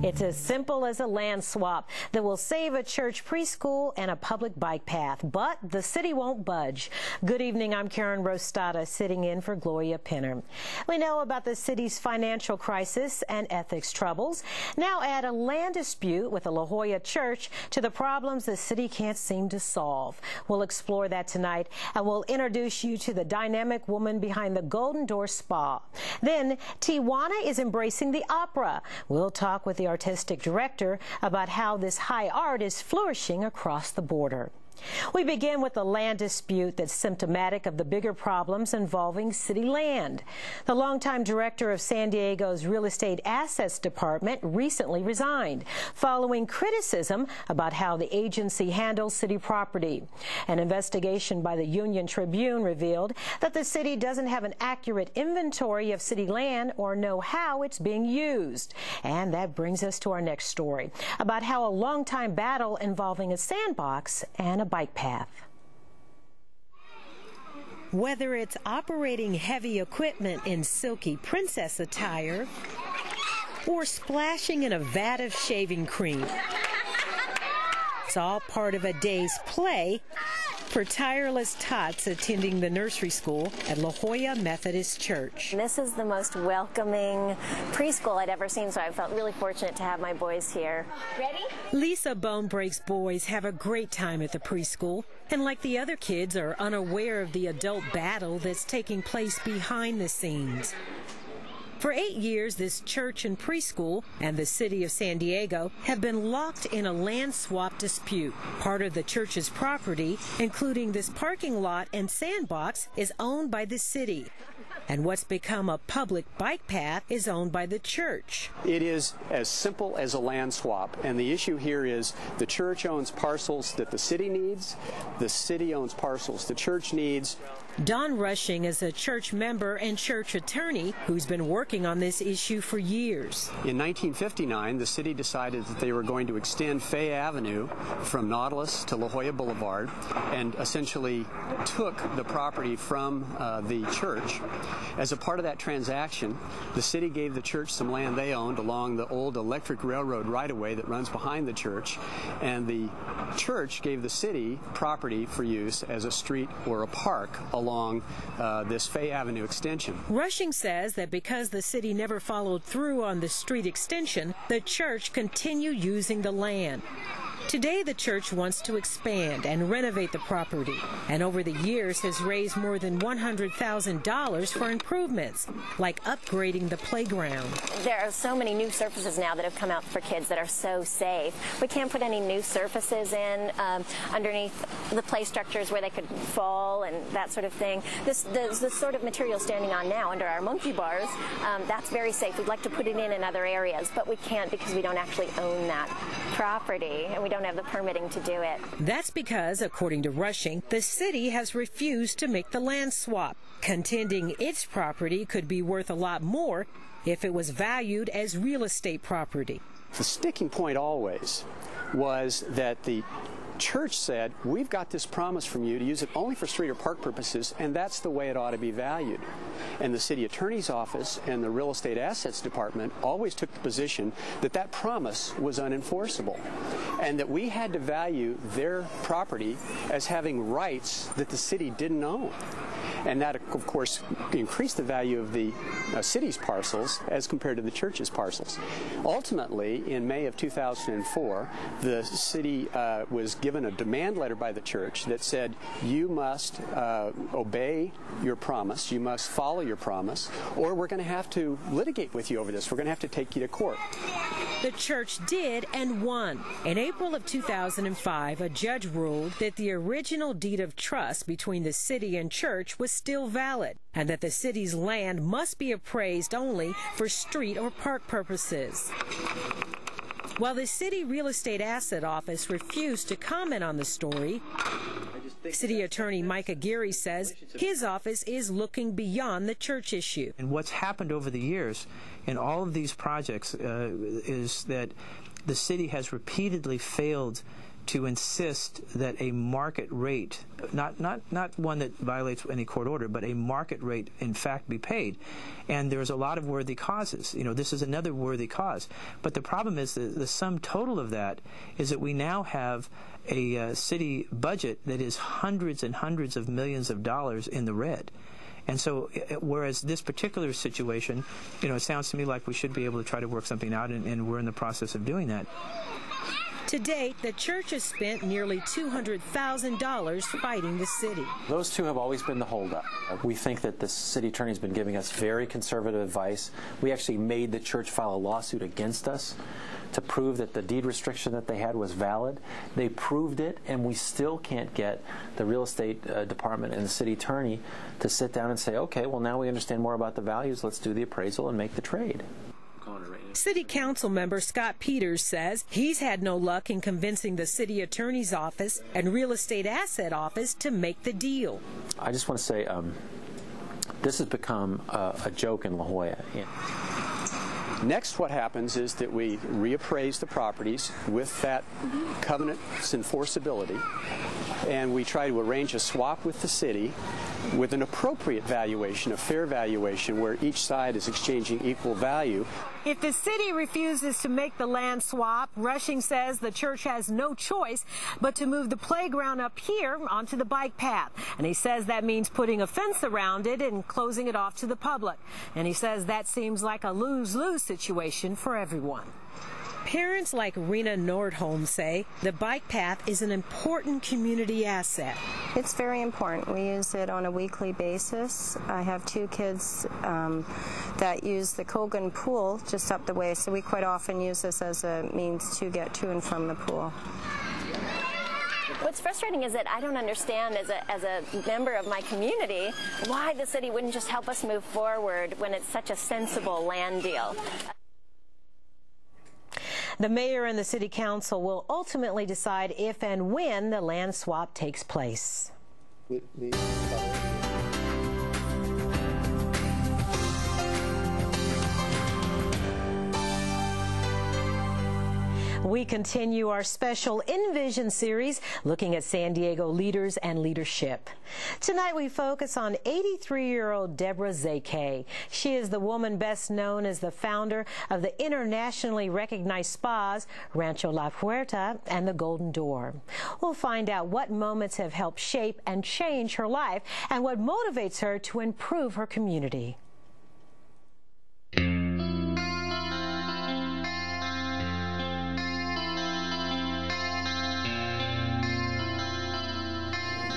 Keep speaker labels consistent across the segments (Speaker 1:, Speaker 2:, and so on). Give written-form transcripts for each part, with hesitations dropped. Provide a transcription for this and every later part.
Speaker 1: It's as simple as a land swap that will save a church preschool and a public bike path, but the city won't budge. Good evening, I'm Karen Rostada, sitting in for Gloria Pinner. We know about the city's financial crisis and ethics troubles. Now add a land dispute with the La Jolla Church to the problems the city can't seem to solve. We'll explore that tonight, and we'll introduce you to the dynamic woman behind the Golden Door Spa. Then, Tijuana is embracing the opera. We'll talk with the artistic director about how this high art is flourishing across the border. We begin with a land dispute that's symptomatic of the bigger problems involving city land. The longtime director of San Diego's Real Estate Assets Department recently resigned, following criticism about how the agency handles city property. An investigation by the Union Tribune revealed that the city doesn't have an accurate inventory of city land or know how it's being used. And that brings us to our next story, about how a longtime battle involving a sandbox and a bike path. Whether it's operating heavy equipment in silky princess attire or splashing in a vat of shaving cream, it's all part of a day's play for tireless tots attending the nursery school at La Jolla Methodist Church.
Speaker 2: This is the most welcoming preschool I'd ever seen, so I felt really fortunate to have my boys here. Ready?
Speaker 1: Lisa Bonebrake's boys have a great time at the preschool, and like the other kids, are unaware of the adult battle that's taking place behind the scenes. For 8 years, this church and preschool and the city of San Diego have been locked in a land swap dispute. Part of the church's property, including this parking lot and sandbox, is owned by the city. And what's become a public bike path is owned by the church.
Speaker 3: It is as simple as a land swap, and the issue here is the church owns parcels that the city needs, the city owns parcels the church needs.
Speaker 1: Don Rushing is a church member and church attorney who's been working on this issue for years.
Speaker 3: In 1959, the city decided that they were going to extend Fay Avenue from Nautilus to La Jolla Boulevard and essentially took the property from the church. As a part of that transaction, the city gave the church some land they owned along the old electric railroad right-of-way that runs behind the church, and the church gave the city property for use as a street or a park along this Fay Avenue extension.
Speaker 1: Rushing says that because the city never followed through on the street extension, the church continued using the land. Today, the church wants to expand and renovate the property, and over the years has raised more than $100,000 for improvements, like upgrading the playground.
Speaker 2: There are so many new surfaces now that have come out for kids that are so safe. We can't put any new surfaces in underneath the play structures where they could fall and that sort of thing. The sort of material standing on now under our monkey bars, that's very safe. We'd like to put it in other areas, but we can't because we don't actually own that property, and we don't have the permitting to do it.
Speaker 1: That's because, according to Rushing, the city has refused to make the land swap, contending its property could be worth a lot more if it was valued as real estate property.
Speaker 3: The sticking point always was that the church said, we've got this promise from you to use it only for street or park purposes, and that's the way it ought to be valued. And the city attorney's office and the real estate assets department always took the position that that promise was unenforceable, and that we had to value their property as having rights that the city didn't own. And that, of course, increased the value of the city's parcels as compared to the church's parcels. Ultimately, in May of 2004, the city was given a demand letter by the church that said, you must obey your promise, you must follow your promise, or we're going to have to litigate with you over this. We're going to have to take you to court.
Speaker 1: The church did and won. In April of 2005, a judge ruled that the original deed of trust between the city and church was still valid, and that the city's land must be appraised only for street or park purposes. While the City Real Estate Asset Office refused to comment on the story, City Attorney Micah Geary says his office is looking beyond the church issue.
Speaker 4: And what's happened over the years in all of these projects is that the city has repeatedly failed to insist that a market rate, not one that violates any court order, but a market rate in fact be paid. And there's a lot of worthy causes. This is another worthy cause. But the problem is the sum total of that is that we now have a city budget that is hundreds and hundreds of millions of dollars in the red. And so, whereas this particular situation, it sounds to me like we should be able to try to work something out, and we're in the process of doing that.
Speaker 1: To date, the church has spent nearly $200,000 fighting the city.
Speaker 5: Those two have always been the holdup. We think that the city attorney has been giving us very conservative advice. We actually made the church file a lawsuit against us to prove that the deed restriction that they had was valid. They proved it, and we still can't get the real estate department and the city attorney to sit down and say, okay, well, now we understand more about the values. Let's do the appraisal and make the trade.
Speaker 1: City Council member Scott Peters says he's had no luck in convincing the city attorney's office and real estate asset office to make the deal.
Speaker 5: I just want to say this has become a joke in La Jolla.
Speaker 3: Next, what happens is that we reappraise the properties with that covenant's enforceability, and we try to arrange a swap with the city with an appropriate valuation, a fair valuation, where each side is exchanging equal value.
Speaker 1: If the city refuses to make the land swap, Rushing says the church has no choice but to move the playground up here onto the bike path. And he says that means putting a fence around it and closing it off to the public. And he says that seems like a lose-lose situation for everyone. Parents like Rena Nordholm say the bike path is an important community asset.
Speaker 6: It's very important. We use it on a weekly basis. I have two kids that use the Colgan pool just up the way, so we quite often use this as a means to get to and from the pool.
Speaker 2: What's frustrating is that I don't understand as a member of my community why the city wouldn't just help us move forward when it's such a sensible land deal.
Speaker 1: The mayor and the city council will ultimately decide if and when the land swap takes place. We continue our special Envision series looking at San Diego leaders and leadership. Tonight we focus on 83-year-old Deborah Szekely. She is the woman best known as the founder of the internationally recognized spas Rancho La Puerta and the Golden Door. We'll find out what moments have helped shape and change her life and what motivates her to improve her community.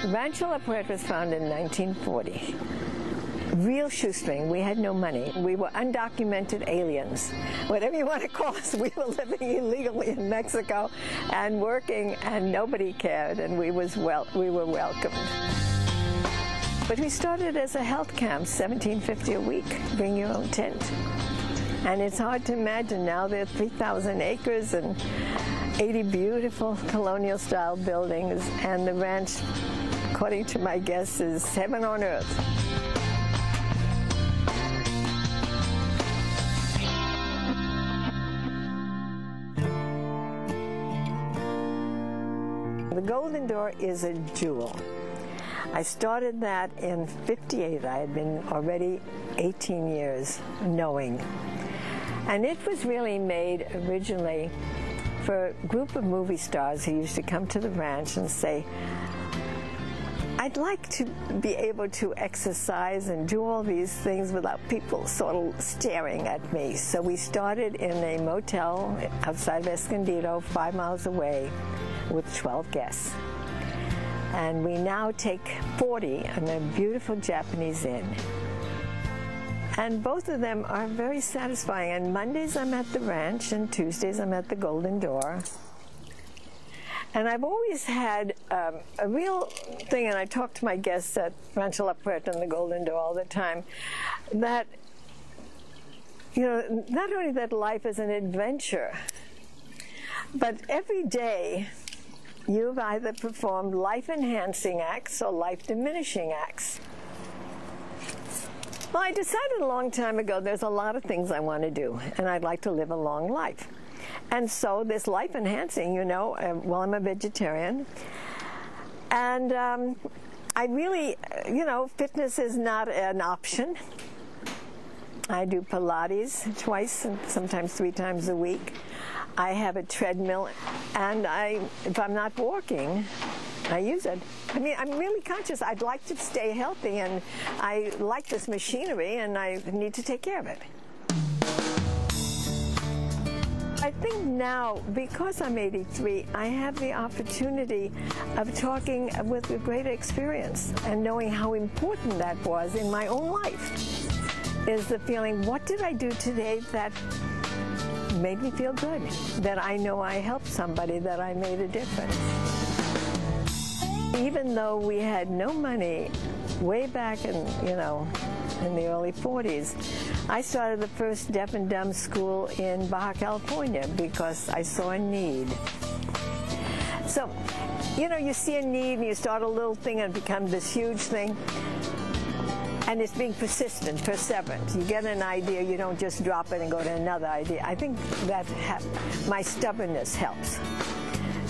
Speaker 7: Rancho La Puerta was founded in 1940. Real shoestring. We had no money. We were undocumented aliens. Whatever you want to call us, we were living illegally in Mexico and working, and nobody cared, and we were welcomed. But we started as a health camp, $17.50 a week. Bring your own tent. And it's hard to imagine now there are 3,000 acres and 80 beautiful colonial-style buildings, and the ranch, according to my guests, is heaven on earth. The Golden Door is a jewel. I started that in '58. I had been already 18 years knowing. And it was really made originally for a group of movie stars who used to come to the ranch and say, I'd like to be able to exercise and do all these things without people sort of staring at me. So we started in a motel outside of Escondido, 5 miles away, with 12 guests. And we now take 40 in a beautiful Japanese inn. And both of them are very satisfying. And Mondays I'm at the ranch, and Tuesdays I'm at the Golden Door. And I've always had a real thing, and I talk to my guests at Rancho La Puerta and the Golden Door all the time, that, you know, not only that life is an adventure, but every day you've either performed life-enhancing acts or life-diminishing acts. Well, I decided a long time ago there's a lot of things I want to do, and I'd like to live a long life. And so this life enhancing, well, I'm a vegetarian. And I really, fitness is not an option. I do Pilates twice and sometimes 3 times a week. I have a treadmill, and if I'm not walking, I use it. I mean, I'm really conscious. I'd like to stay healthy, and I like this machinery, and I need to take care of it. I think now, because I'm 83, I have the opportunity of talking with a greater experience and knowing how important that was in my own life. Is the feeling, what did I do today that made me feel good? That I know I helped somebody, that I made a difference. Even though we had no money way back in the early 40s, I started the first deaf and dumb school in Baja California because I saw a need. So, you see a need and you start a little thing and it becomes this huge thing. And it's being persistent, perseverant. You get an idea, you don't just drop it and go to another idea. I think that my stubbornness helps.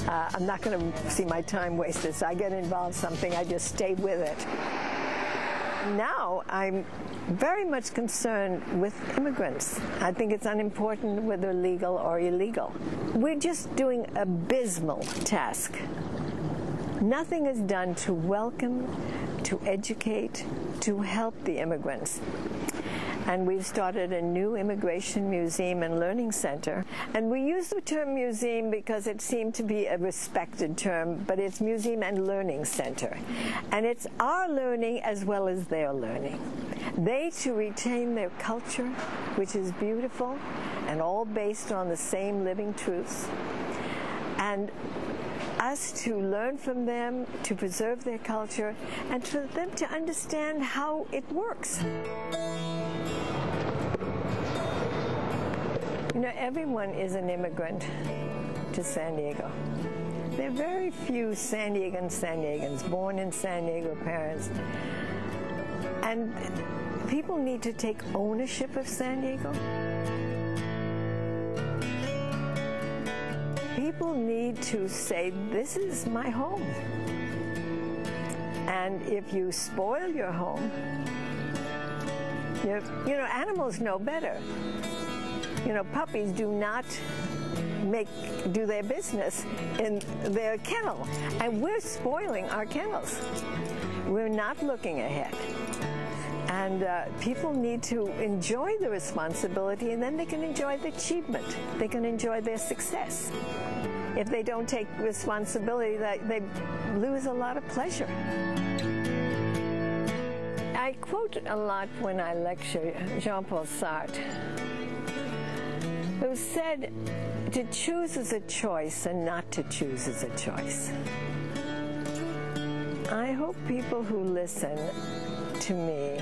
Speaker 7: I'm not going to see my time wasted, so I get involved in something, I just stay with it. Now I'm very much concerned with immigrants. I think it's unimportant whether legal or illegal. We're just doing an abysmal task. Nothing is done to welcome, to educate, to help the immigrants. And we've started a new immigration museum and learning center. And we use the term museum because it seemed to be a respected term, but it's museum and learning center. And it's our learning as well as their learning. They to retain their culture, which is beautiful and all based on the same living truths. And us to learn from them, to preserve their culture, and for them to understand how it works. Everyone is an immigrant to San Diego. There are very few San Diegans born in San Diego parents. And people need to take ownership of San Diego. People need to say, this is my home. And if you spoil your home, animals know better. Puppies do not do their business in their kennel. And we're spoiling our kennels. We're not looking ahead. And people need to enjoy the responsibility, and then they can enjoy the achievement. They can enjoy their success. If they don't take responsibility, they lose a lot of pleasure. I quote a lot when I lecture Jean-Paul Sartre, who said, to choose is a choice and not to choose is a choice. I hope people who listen to me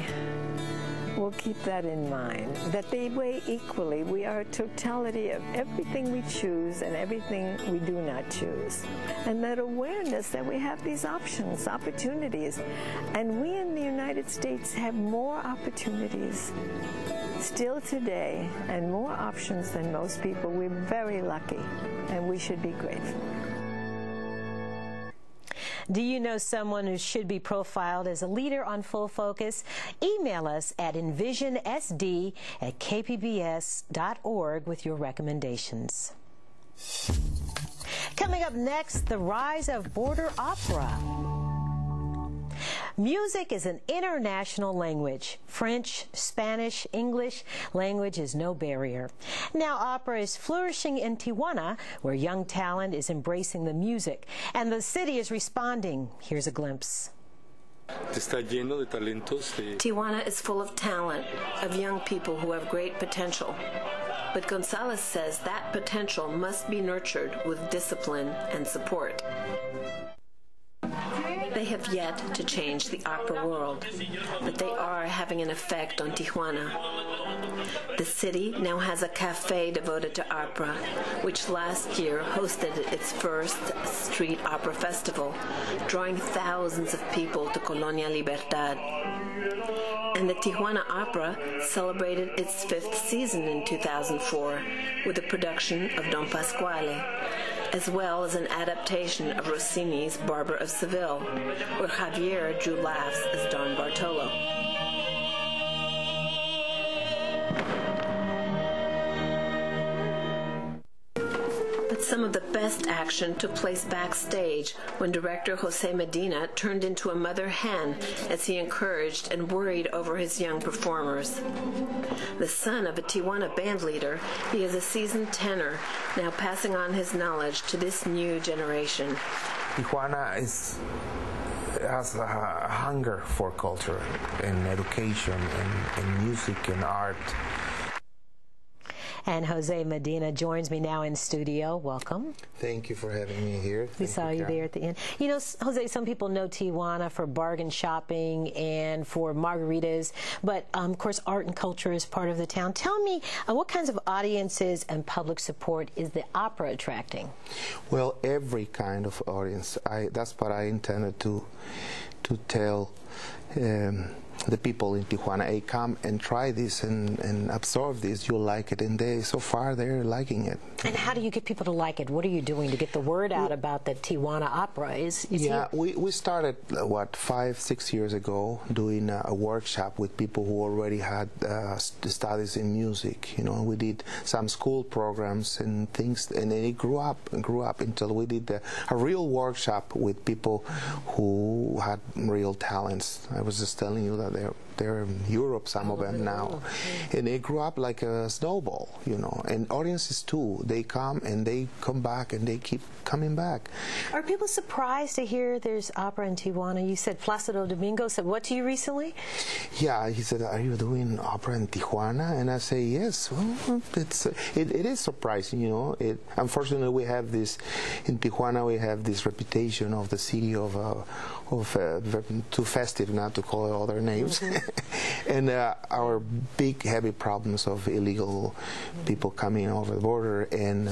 Speaker 7: will keep that in mind, that they weigh equally. We are a totality of everything we choose and everything we do not choose. And that awareness that we have these options, opportunities. And we in the United States have more opportunities still today and more options than most people. We're very lucky, and we should be grateful.
Speaker 1: Do you know someone who should be profiled as a leader on Full Focus? Email us at envisionsd@kpbs.org with your recommendations. Coming up next, the rise of border opera. Music is an international language. French, Spanish, English, language is no barrier. Now opera is flourishing in Tijuana, where young talent is embracing the music, and the city is responding. Here's a glimpse.
Speaker 8: Tijuana is full of talent, of young people who have great potential. But Gonzalez says that potential must be nurtured with discipline and support. They have yet to change the opera world, but they are having an effect on Tijuana. The city now has a cafe devoted to opera, which last year hosted its first street opera festival, drawing thousands of people to Colonia Libertad. And the Tijuana Opera celebrated its 5th season in 2004 with a production of Don Pasquale, as well as an adaptation of Rossini's Barber of Seville, where Javier drew laughs as Don Bartolo. But some of the best action took place backstage when director Jose Medina turned into a mother hen as he encouraged and worried over his young performers. The son of a Tijuana band leader, he is a seasoned tenor, now passing on his knowledge to this new generation.
Speaker 9: Tijuana has a hunger for culture and education and music and art.
Speaker 1: And Jose Medina joins me now in studio. Welcome.
Speaker 9: Thank you for having me here.
Speaker 1: We saw you there at the end. You know, Jose, some people know Tijuana for bargain shopping and for margaritas, but of course art and culture is part of the town. Tell me, what kinds of audiences and public support is the opera attracting?
Speaker 9: Well, every kind of audience. That's what I intended to tell the people in Tijuana. Hey, come and try this and absorb this. You'll like it. And so far they're liking it.
Speaker 1: And how do you get people to like it? What are you doing to get the word out about the Tijuana Opera?
Speaker 9: We started, 5-6 years ago, doing a workshop with people who already had studies in music. You know, we did some school programs and things, and it grew up until we did a real workshop with people who had real talents. I was just telling you that they're in Europe, some of them now, and they grew up like a snowball, you know. And audiences too, they come and they come back and they keep coming back.
Speaker 1: Are people surprised to hear there's opera in Tijuana? You said Placido Domingo said what to you recently?
Speaker 9: Yeah, he said, "Are you doing opera in Tijuana?" And I say, "Yes." Well, it is surprising, you know. Unfortunately, we have this in Tijuana. We have this reputation of the city of too festive not to call it other names. And our big, heavy problems of illegal people coming over the border and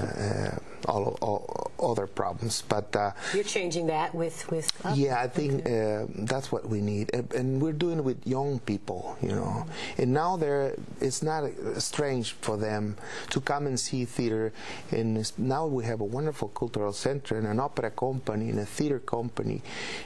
Speaker 9: all other problems. But
Speaker 1: you're changing that with
Speaker 9: yeah, I think that's what we need, and we're doing it with young people, you know. And now it's not strange for them to come and see theater. And now we have a wonderful cultural center and an opera company and a theater company,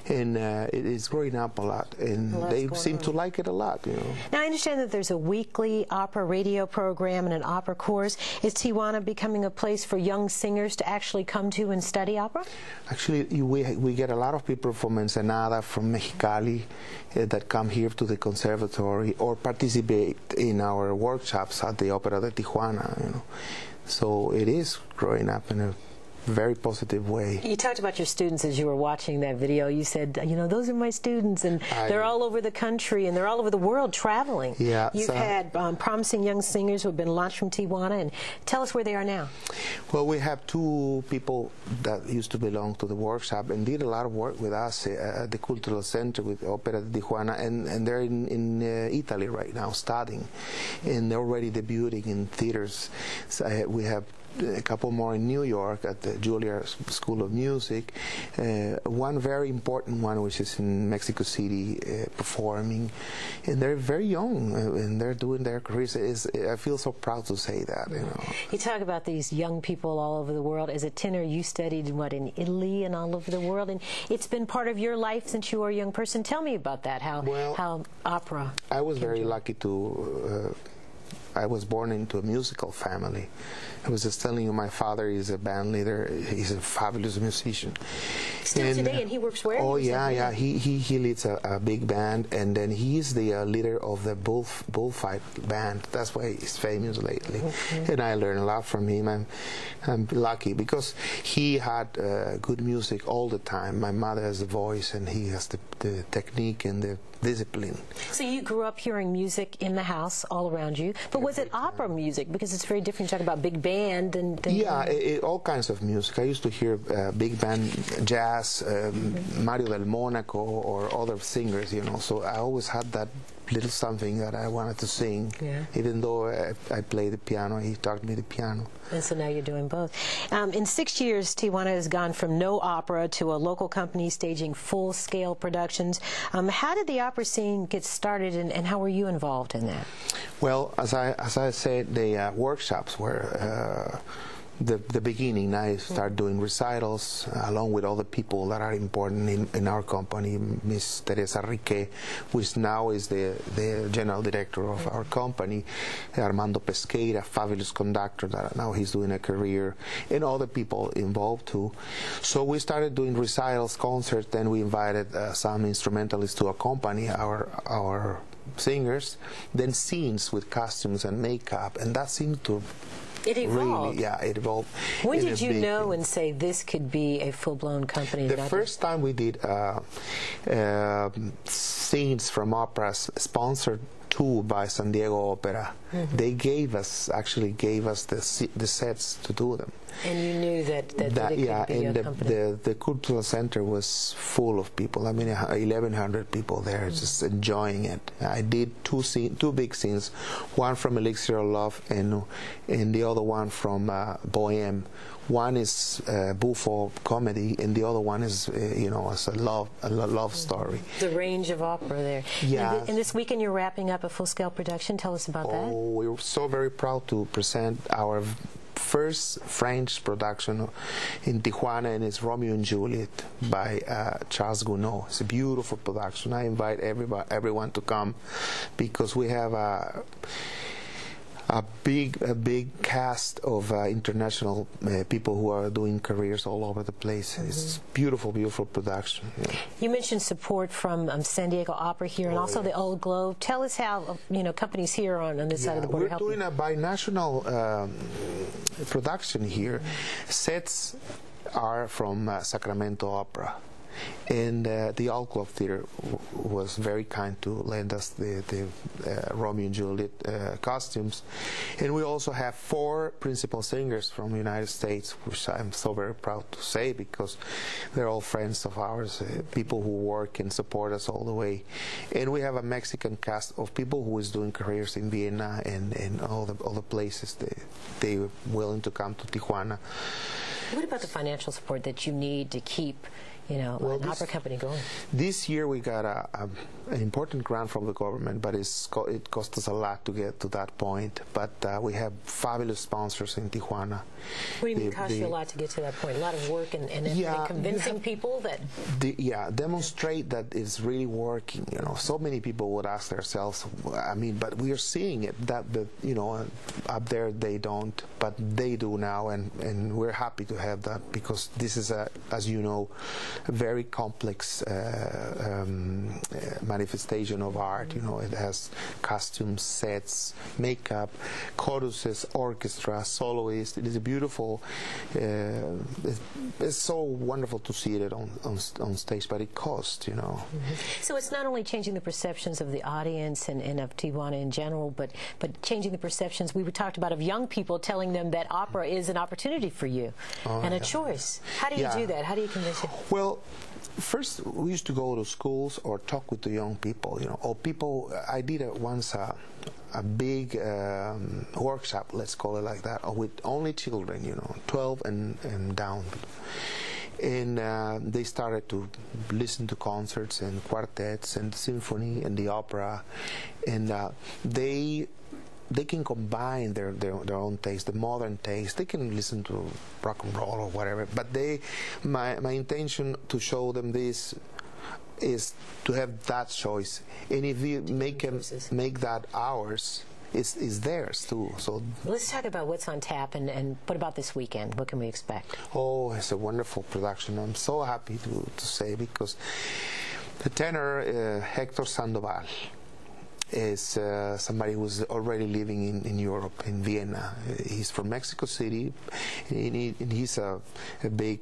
Speaker 9: and it is growing up a lot, and they seem to like it a lot, you know.
Speaker 1: Now I understand that there's a weekly opera radio program and an opera course. Is Tijuana becoming a place for young singers to actually come to and study opera?
Speaker 9: Actually, we get a lot of people from Ensenada, from Mexicali, that come here to the conservatory or participate in our workshops at the Opera de Tijuana, you know. So it is growing up in a very positive way.
Speaker 1: You talked about your students as you were watching that video. You said, you know, those are my students, and they're all over the country and they're all over the world traveling.
Speaker 9: Yeah,
Speaker 1: You've had promising young singers who have been launched from Tijuana, and tell us where they are now.
Speaker 9: Well, we have 2 people that used to belong to the workshop and did a lot of work with us at the Cultural Center with Opera de Tijuana, and they're in Italy right now studying, and they're already debuting in theaters. So we have a couple more in New York at the Jolla School of Music. One very important one, which is in Mexico City, performing. And they're very young, and they're doing their careers. I feel so proud to say that, you know.
Speaker 1: You talk about these young people all over the world. As a tenor, you studied, in Italy and all over the world, and it's been part of your life since you were a young person. Tell me about that, how opera.
Speaker 9: I was very lucky to... I was born into a musical family. I was just telling you, my father is a band leader. He's a fabulous musician.
Speaker 1: Still today, and he works where?
Speaker 9: Oh, yeah. He leads a big band, and then he's the leader of the bullfight band. That's why he's famous lately. And I learned a lot from him. I'm lucky because he had good music all the time. My mother has the voice, and he has the the technique and the discipline.
Speaker 1: So you grew up hearing music in the house all around you, but was it opera music? Because it's very different. You talk about big band and
Speaker 9: yeah, all kinds of music. I used to hear big band, jazz, Mario del Monaco, or other singers, you know. So I always had that little something that I wanted to sing.
Speaker 1: Yeah.
Speaker 9: Even though I play the piano, he taught me the piano.
Speaker 1: And so now you're doing both. In 6 years, Tijuana has gone from no opera to a local company staging full-scale productions. How did the opera scene get started, and how were you involved in that?
Speaker 9: Well, as I said, the workshops were the beginning. I started doing recitals along with other people that are important in our company. Miss Teresa Rique, which now is the general director of our company. Armando Pesqueira, fabulous conductor that now he's doing a career, and other people involved too. So we started doing recitals, concerts, then we invited some instrumentalists to accompany our singers, then scenes with costumes and makeup, and that seemed to
Speaker 1: it evolved.
Speaker 9: Really, yeah, it evolved.
Speaker 1: When did you know and say this could be a full-blown company?
Speaker 9: The first time we did scenes from operas sponsored too by San Diego Opera. They actually gave us the sets to do them.
Speaker 1: And you knew that it could be a company.
Speaker 9: The cultural center was full of people. I mean, 1,100 people there just enjoying it. I did two big scenes, one from Elixir of Love and the other one from Bohème. One is buffo comedy, and the other one is, it's a love story.
Speaker 1: The range of opera there.
Speaker 9: Yeah.
Speaker 1: And this weekend you're wrapping up a full-scale production. Tell us about that.
Speaker 9: Oh, we're so very proud to present our first French production in Tijuana, and it's Romeo and Juliet by Charles Gounod. It's a beautiful production. I invite everyone to come because we have a big cast of international people who are doing careers all over the place. It's beautiful production. Yeah.
Speaker 1: You mentioned support from San Diego Opera here and also the Old Globe. Tell us how companies here on this side of the border help you.
Speaker 9: We're doing a binational production here. Sets are from Sacramento Opera. And the Old Globe Theater was very kind to lend us the Romeo and Juliet costumes. And we also have 4 principal singers from the United States, which I'm so very proud to say because they're all friends of ours, people who work and support us all the way. And we have a Mexican cast of people who is doing careers in Vienna and all the places. They're willing to come to Tijuana.
Speaker 1: What about the financial support that you need to keep an opera company going?
Speaker 9: This year we got an important grant from the government, but it cost us a lot to get to that point. But we have fabulous sponsors in Tijuana.
Speaker 1: What do you mean it cost you a lot to get to that point? A lot of work and convincing people that...
Speaker 9: demonstrate that it's really working. So many people would ask themselves, but we are seeing it, that up there they don't, but they do now, and we're happy to have that because this is, as you know, a very complex manifestation of art. It has costumes, sets, makeup, choruses, orchestra, soloists. It is a beautiful. It's so wonderful to see it on stage, but it costs.
Speaker 1: So it's not only changing the perceptions of the audience and of Tijuana in general, but changing the perceptions we talked about of young people, telling them that opera is an opportunity for you and a choice. How do you do that? How do you convince them?
Speaker 9: Well, first we used to go to schools or talk with the young people, or people. I did once a big workshop, let's call it like that, with only children, 12 and down. And they started to listen to concerts and quartets and symphony and the opera, and they can combine their own taste, the modern taste. They can listen to rock and roll or whatever. But my intention to show them this is to have that choice. And if we make that ours, it's theirs too. So
Speaker 1: let's talk about what's on tap and what about this weekend? What can we expect?
Speaker 9: Oh, it's a wonderful production. I'm so happy to say because the tenor Hector Sandoval is somebody who's already living in Europe, in Vienna. He's from Mexico City, and he's a big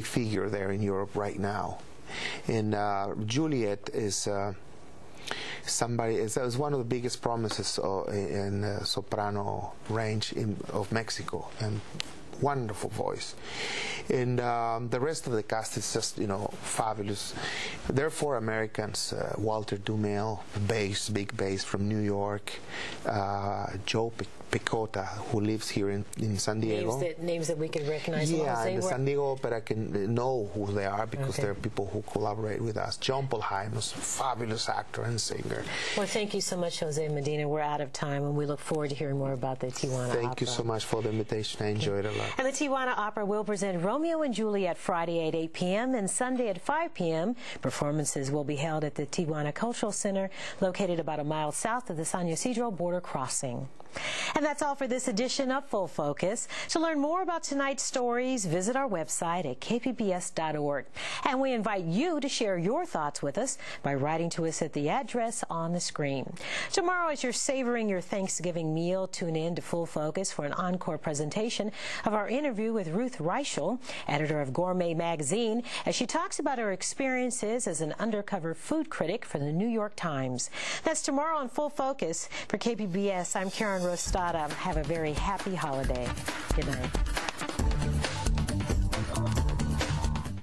Speaker 9: figure there in Europe right now. And Juliet is somebody is one of the biggest promises in soprano range of Mexico, and wonderful voice. And the rest of the cast is just, fabulous. There are 4 Americans: Walter Dumel, big bass from New York, Joe Picota, who lives here in San Diego.
Speaker 1: Names that we can recognize.
Speaker 9: Yeah, and the San Diego Opera can know who they are because they're people who collaborate with us. John Paul Haim is a fabulous actor and singer.
Speaker 1: Well, thank you so much, Jose Medina. We're out of time, and we look forward to hearing more about the Tijuana Opera.
Speaker 9: Thank you so much for the invitation. I enjoyed it a lot.
Speaker 1: And the Tijuana Opera will present Romeo and Juliet Friday at 8 p.m. and Sunday at 5 p.m. Performances will be held at the Tijuana Cultural Center, located about a mile south of the San Ysidro border crossing. And that's all for this edition of Full Focus. To learn more about tonight's stories, visit our website at kpbs.org. And we invite you to share your thoughts with us by writing to us at the address on the screen. Tomorrow, as you're savoring your Thanksgiving meal, tune in to Full Focus for an encore presentation of our interview with Ruth Reichel, editor of Gourmet Magazine, as she talks about her experiences as an undercover food critic for the New York Times. That's tomorrow on Full Focus. For KPBS, I'm Karen Rostada. Have a very happy holiday. Good night.